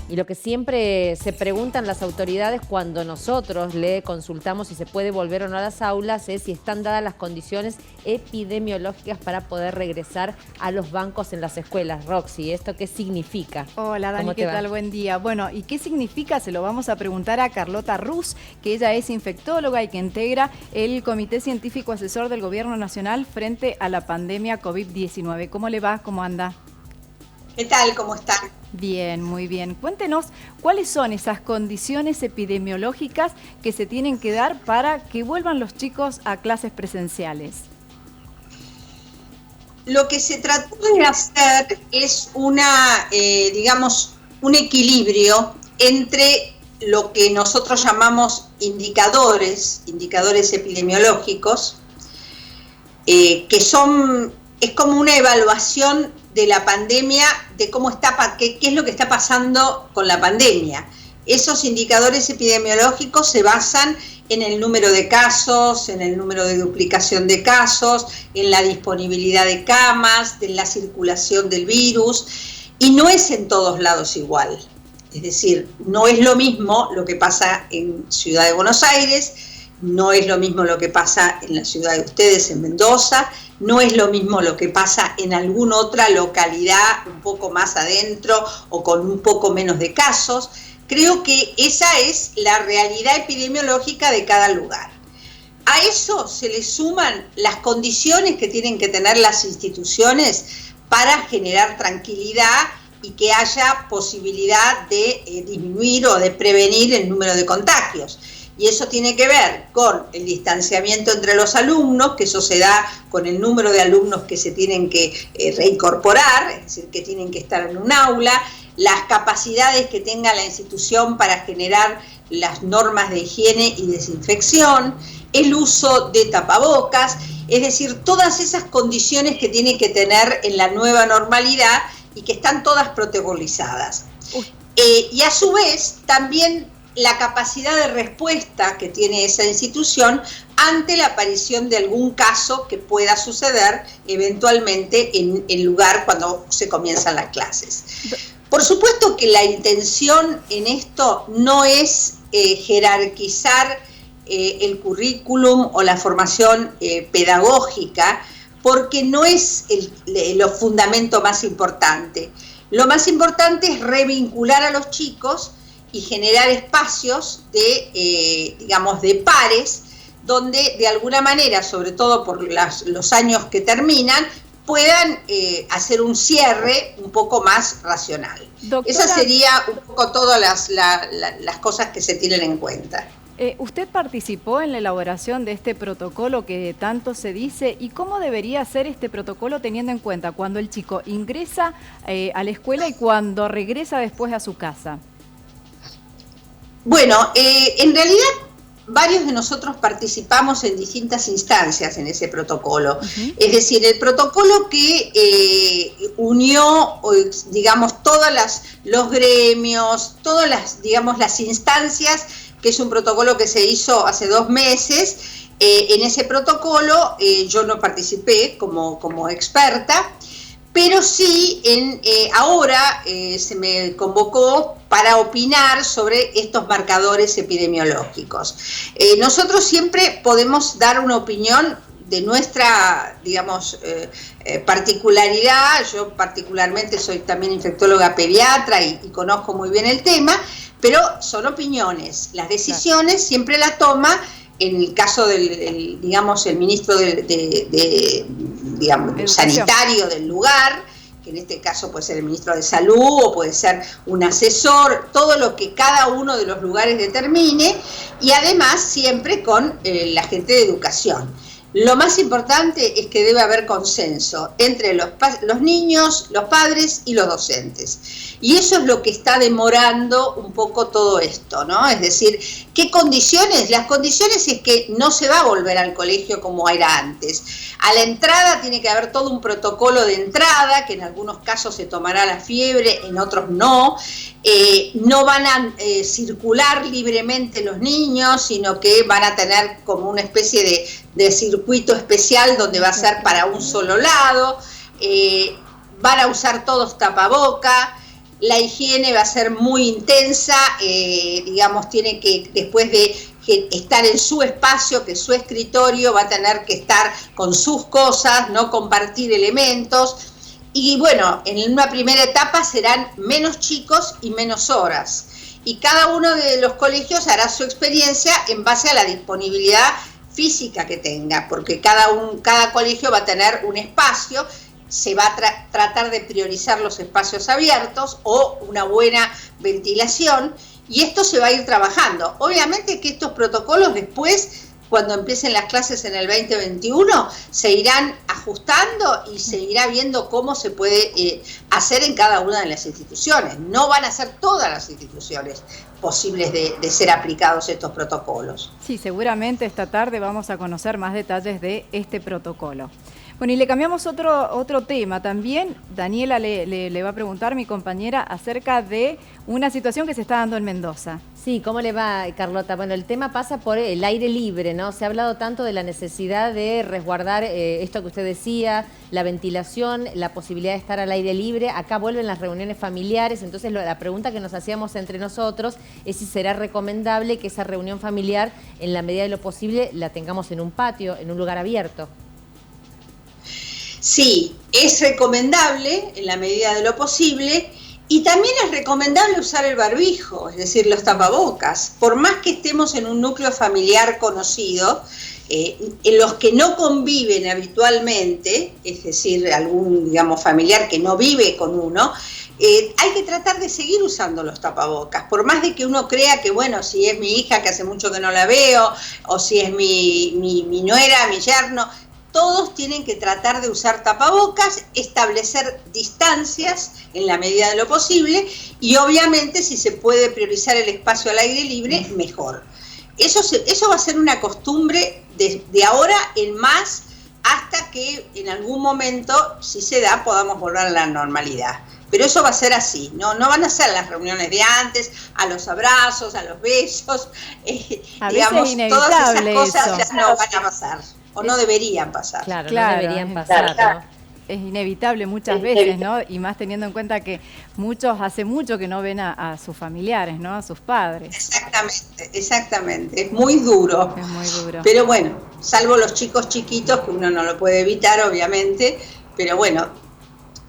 Y lo que siempre se preguntan las autoridades cuando nosotros le consultamos si se puede volver o no a las aulas es si están dadas las condiciones epidemiológicas para poder regresar a los bancos en las escuelas. Roxy, ¿esto qué significa? Hola Dani, ¿qué tal? Buen día. Bueno, ¿y qué significa? Se lo vamos a preguntar a Carlota Rus, que ella es infectóloga y que integra el Comité Científico Asesor del Gobierno Nacional frente a la pandemia COVID-19. ¿Cómo le va? ¿Cómo anda? ¿Qué tal? ¿Cómo están? Bien, muy bien. Cuéntenos, ¿cuáles son esas condiciones epidemiológicas que se tienen que dar para que vuelvan los chicos a clases presenciales? Lo que se trató de hacer es digamos, un equilibrio entre lo que nosotros llamamos indicadores epidemiológicos, es como una evaluación de la pandemia, de cómo está, qué es lo que está pasando con la pandemia. Esos indicadores epidemiológicos se basan en el número de casos, en el número de duplicación de casos, en la disponibilidad de camas, en la circulación del virus, y no es en todos lados igual. Es decir, no es lo mismo lo que pasa en Ciudad de Buenos Aires, no es lo mismo lo que pasa en la ciudad de ustedes, en Mendoza, no es lo mismo lo que pasa en alguna otra localidad un poco más adentro o con un poco menos de casos. Creo que esa es la realidad epidemiológica de cada lugar. A eso se le suman las condiciones que tienen que tener las instituciones para generar tranquilidad y que haya posibilidad de disminuir o de prevenir el número de contagios. Y eso tiene que ver con el distanciamiento entre los alumnos, que eso se da con el número de alumnos que se tienen que reincorporar, es decir, que tienen que estar en un aula, las capacidades que tenga la institución para generar las normas de higiene y desinfección, el uso de tapabocas, es decir, todas esas condiciones que tiene que tener en la nueva normalidad y que están todas protocolizadas. Y a su vez también la capacidad de respuesta que tiene esa institución ante la aparición de algún caso que pueda suceder eventualmente en el lugar cuando se comienzan las clases. Por supuesto que la intención en esto no es jerarquizar el currículum o la formación pedagógica, porque no es lo fundamento más importante. Lo más importante es revincular a los chicos y generar espacios digamos, de pares, donde de alguna manera, sobre todo por los años que terminan, puedan hacer un cierre un poco más racional. Doctora, esa sería un poco todas las cosas que se tienen en cuenta. ¿Usted participó en la elaboración de este protocolo que tanto se dice? ¿Y cómo debería ser este protocolo teniendo en cuenta cuando el chico ingresa a la escuela y cuando regresa después a su casa? Bueno, en realidad varios de nosotros participamos en distintas instancias en ese protocolo. Es decir, el protocolo que unió, digamos, los gremios, todas las instancias, que es un protocolo que se hizo hace 2 meses. En ese protocolo yo no participé como experta, pero sí ahora se me convocó para opinar sobre estos marcadores epidemiológicos. Nosotros siempre podemos dar una opinión de nuestra, digamos, particularidad. Yo particularmente soy también infectóloga pediatra y conozco muy bien el tema, pero son opiniones. Las decisiones siempre la toma, en el caso del digamos, el ministro digamos, sanitario del lugar, que en este caso puede ser el ministro de Salud o puede ser un asesor, todo lo que cada uno de los lugares determine, y además siempre con la gente de educación. Lo más importante es que debe haber consenso entre los niños, los padres y los docentes. Y eso es lo que está demorando un poco todo esto, ¿no? Es decir, ¿qué condiciones? Las condiciones es que no se va a volver al colegio como era antes. A la entrada tiene que haber todo un protocolo de entrada, que en algunos casos se tomará la fiebre, en otros no. No van a circular libremente los niños, sino que van a tener como una especie de circuito especial donde va a ser para un solo lado. Van a usar todos tapaboca. La higiene va a ser muy intensa, digamos, tiene que, después de estar en su espacio, que es su escritorio, va a tener que estar con sus cosas, no compartir elementos. Y bueno, en una primera etapa serán menos chicos y menos horas. Y cada uno de los colegios hará su experiencia en base a la disponibilidad física que tenga, porque cada colegio va a tener un espacio. Se va a tratar de priorizar los espacios abiertos o una buena ventilación, y esto se va a ir trabajando. Obviamente que estos protocolos después, cuando empiecen las clases en el 2021, se irán ajustando y se irá viendo cómo se puede hacer en cada una de las instituciones. No van a ser todas las instituciones posibles de ser aplicados estos protocolos. Sí, seguramente esta tarde vamos a conocer más detalles de este protocolo. Bueno, y le cambiamos otro tema también. Daniela le va a preguntar, mi compañera, acerca de una situación que se está dando en Mendoza. Sí, ¿cómo le va, Carlota? Bueno, el tema pasa por el aire libre, ¿no? Se ha hablado tanto de la necesidad de resguardar esto que usted decía, la ventilación, la posibilidad de estar al aire libre. Acá vuelven las reuniones familiares, entonces la pregunta que nos hacíamos entre nosotros es si será recomendable que esa reunión familiar, en la medida de lo posible, la tengamos en un patio, en un lugar abierto. Sí, es recomendable en la medida de lo posible, y también es recomendable usar el barbijo, es decir, los tapabocas. Por más que estemos en un núcleo familiar conocido, en los que no conviven habitualmente, es decir, algún, digamos, familiar que no vive con uno, hay que tratar de seguir usando los tapabocas, por más de que uno crea que, bueno, si es mi hija que hace mucho que no la veo, o si es mi nuera, mi yerno, todos tienen que tratar de usar tapabocas, establecer distancias en la medida de lo posible, y obviamente si se puede priorizar el espacio al aire libre, mejor. Eso va a ser una costumbre de ahora en más, hasta que en algún momento, si se da, podamos volver a la normalidad. Pero eso va a ser así, no van a ser las reuniones de antes, a los abrazos, a los besos, digamos, todas esas cosas ya no van a pasar. O no deberían pasar. Claro, no deberían pasar, ¿no? Es inevitable muchas veces, ¿no? Y más teniendo en cuenta que muchos hace mucho que no ven a sus familiares, ¿no? A sus padres. Exactamente. Es muy duro. Es muy duro. Pero bueno, salvo los chicos chiquitos, que uno no lo puede evitar, obviamente, pero bueno,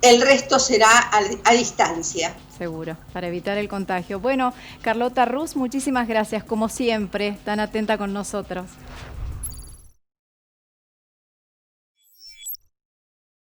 el resto será a distancia. Seguro, para evitar el contagio. Bueno, Carlota Rus, muchísimas gracias, como siempre, tan atenta con nosotros.